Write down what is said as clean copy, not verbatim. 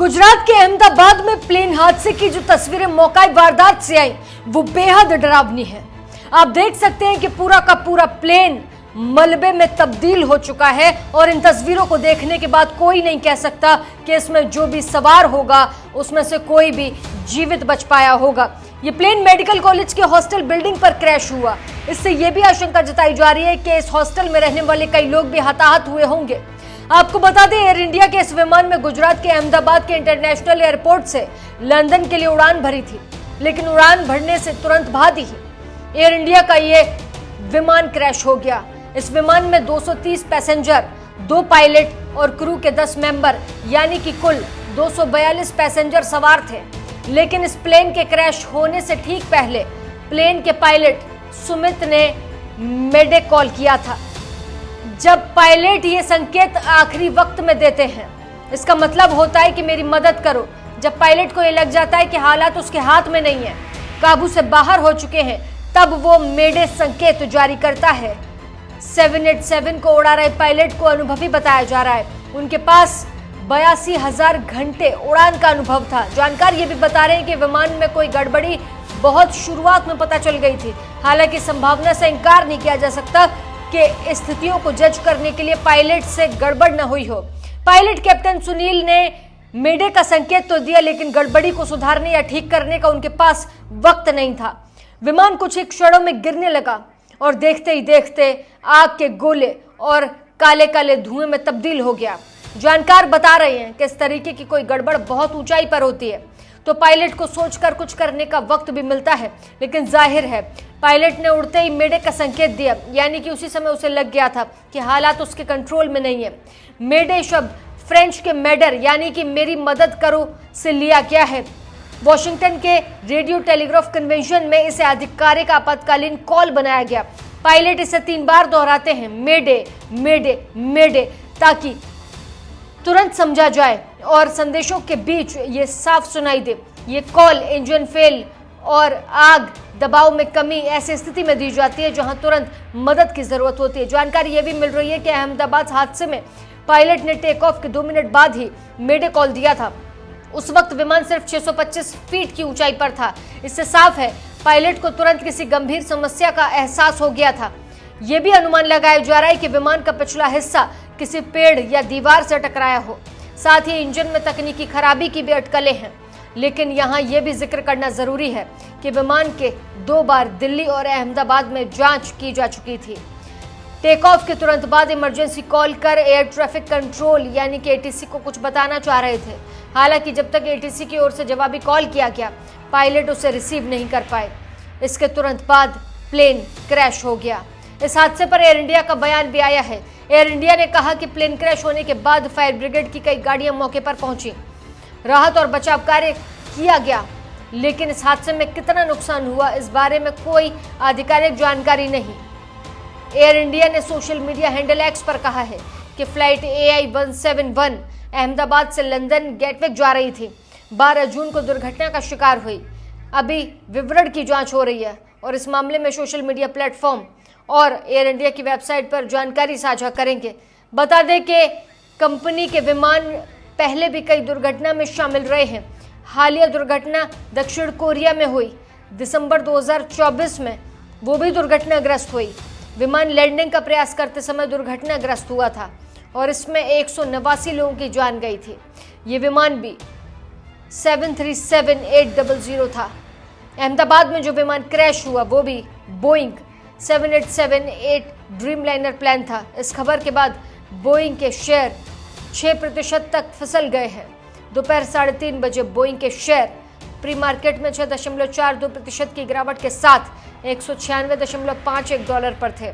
गुजरात के अहमदाबाद में प्लेन हादसे की जो तस्वीरें मौकाई वारदात से आई वो बेहद डरावनी है। आप देख सकते हैं कि पूरा का पूरा प्लेन मलबे में तब्दील हो चुका है और इन तस्वीरों को देखने के बाद कोई नहीं कह सकता कि इसमें जो भी सवार होगा उसमें से कोई भी जीवित बच पाया होगा। ये प्लेन मेडिकल कॉलेज के हॉस्टल बिल्डिंग पर क्रैश हुआ। इससे यह भी आशंका जताई जा रही है कि इस हॉस्टल में रहने वाले कई लोग भी हताहत हुए होंगे। आपको बता दें, एयर इंडिया के इस विमान में गुजरात के अहमदाबाद के इंटरनेशनल एयरपोर्ट से लंदन के लिए उड़ान भरी थी, लेकिन उड़ान भरने से तुरंत बाद ही एयर इंडिया का ये विमान क्रैश हो गया। इस विमान में 230 पैसेंजर, 2 पायलट और क्रू के 10 मेंबर यानी कि कुल 242 पैसेंजर सवार थे। लेकिन इस प्लेन के क्रैश होने से ठीक पहले प्लेन के पायलट सुमित ने मेडे कॉल किया था। जब पायलट ये संकेत आखिरी वक्त में देते हैं, इसका मतलब होता है कि मेरी मदद करो। जब पायलट को ये लग जाता है कि हालात उसके हाथ में नहीं है, काबू से बाहर हो चुके हैं, तब वो मेडे संकेत जारी करता है। 787 को उड़ा रहे पायलट को अनुभवी बताया जा रहा है। उनके पास 82,000 घंटे उड़ान का अनुभव था। जानकार ये भी बता रहे हैं कि विमान में कोई गड़बड़ी बहुत शुरुआत में पता चल गई थी। हालांकि संभावना से इनकार नहीं किया जा सकता कि स्थितियों को जज करने के लिए पायलट से गड़बड़ न हुई हो। पायलट कैप्टन सुनील ने मेडे का संकेत तो दिया, लेकिन गड़बड़ी को सुधारने या ठीक करने का उनके पास वक्त नहीं था। विमान कुछ ही क्षणों में गिरने लगा और देखते ही देखते आग के गोले और काले काले धुएं में तब्दील हो गया। जानकार बता रहे हैं कि इस तरीके की कोई गड़बड़ बहुत ऊंचाई पर होती है तो पायलट को सोचकर कुछ करने का वक्त भी मिलता है, लेकिन जाहिर है पायलट ने उड़ते ही मेडे का संकेत दिया, यानी कि उसी समय उसे लग गया था कि हालात उसके कंट्रोल में नहीं है। मेडे शब्द फ्रेंच के मेडर यानी कि मेरी मदद करो से लिया गया है। वॉशिंगटन के रेडियो टेलीग्राफ कन्वेंशन में इसे आधिकारिक आपातकालीन कॉल बनाया गया। पायलट इसे 3 बार दोहराते हैं, मेडे मेडे मेडे, ताकि तुरंत समझा जाए और संदेशों के बीच ये साफ सुनाई दे। ये कॉल इंजन फेल और आग दबाव में कमी ऐसी स्थिति में दी जाती है जहां तुरंत मदद की जरूरत होती है। जानकारी ये भी मिल रही है कि अहमदाबाद हादसे में पायलट ने टेक ऑफ के 2 मिनट बाद ही मेडे कॉल दिया था। उस वक्त विमान सिर्फ 625 फीट की ऊंचाई पर था। इससे साफ है पायलट को तुरंत किसी गंभीर समस्या का एहसास हो गया था। यह भी अनुमान लगाया जा रहा है कि विमान का पिछला हिस्सा किसी पेड़ या दीवार से टकराया हो। साथ ही इंजन में तकनीकी खराबी की भी अटकलें हैं। लेकिन यहाँ यह भी जिक्र करना जरूरी है कि विमान के 2 बार दिल्ली और अहमदाबाद में जांच की जा चुकी थी। टेक ऑफ के तुरंत बाद इमरजेंसी कॉल कर एयर ट्रैफिक कंट्रोल यानी कि एटीसी को कुछ बताना चाह रहे थे। हालांकि जब तक एटीसी की ओर से जवाबी कॉल किया गया, पायलट उसे रिसीव नहीं कर पाए। इसके तुरंत बाद प्लेन क्रैश हो गया। इस हादसे पर एयर इंडिया का बयान भी आया है। एयर इंडिया ने कहा कि प्लेन क्रैश होने के बाद फायर ब्रिगेड की कई गाड़ियां मौके पर पहुंची, राहत और बचाव कार्य किया गया, लेकिन इस हादसे में कितना नुकसान हुआ इस बारे में कोई आधिकारिक जानकारी नहीं। एयर इंडिया ने सोशल मीडिया हैंडल एक्स पर कहा है कि फ्लाइट AI-171 अहमदाबाद से लंदन गेटवे जा रही थी। 12 जून को दुर्घटना का शिकार हुई। अभी विवरण की जांच हो रही है और इस मामले में सोशल मीडिया प्लेटफॉर्म और एयर इंडिया की वेबसाइट पर जानकारी साझा करेंगे। बता दें कि कंपनी के विमान पहले भी कई दुर्घटना में शामिल रहे हैं। हालिया दुर्घटना दक्षिण कोरिया में हुई दिसंबर 2024 में, वो भी दुर्घटनाग्रस्त हुई। विमान लैंडिंग का प्रयास करते समय दुर्घटनाग्रस्त हुआ था और इसमें 189 लोगों की जान गई थी। ये विमान भी 737-800 था। अहमदाबाद में जो विमान क्रैश हुआ वो भी बोइंग 787-8 ड्रीमलाइनर प्लान था। इस खबर के बाद बोइंग के शेयर 6% तक फिसल गए हैं। दोपहर 3:30 बजे बोइंग के शेयर प्री मार्केट में 6.42% की गिरावट के साथ $196.51 पर थे।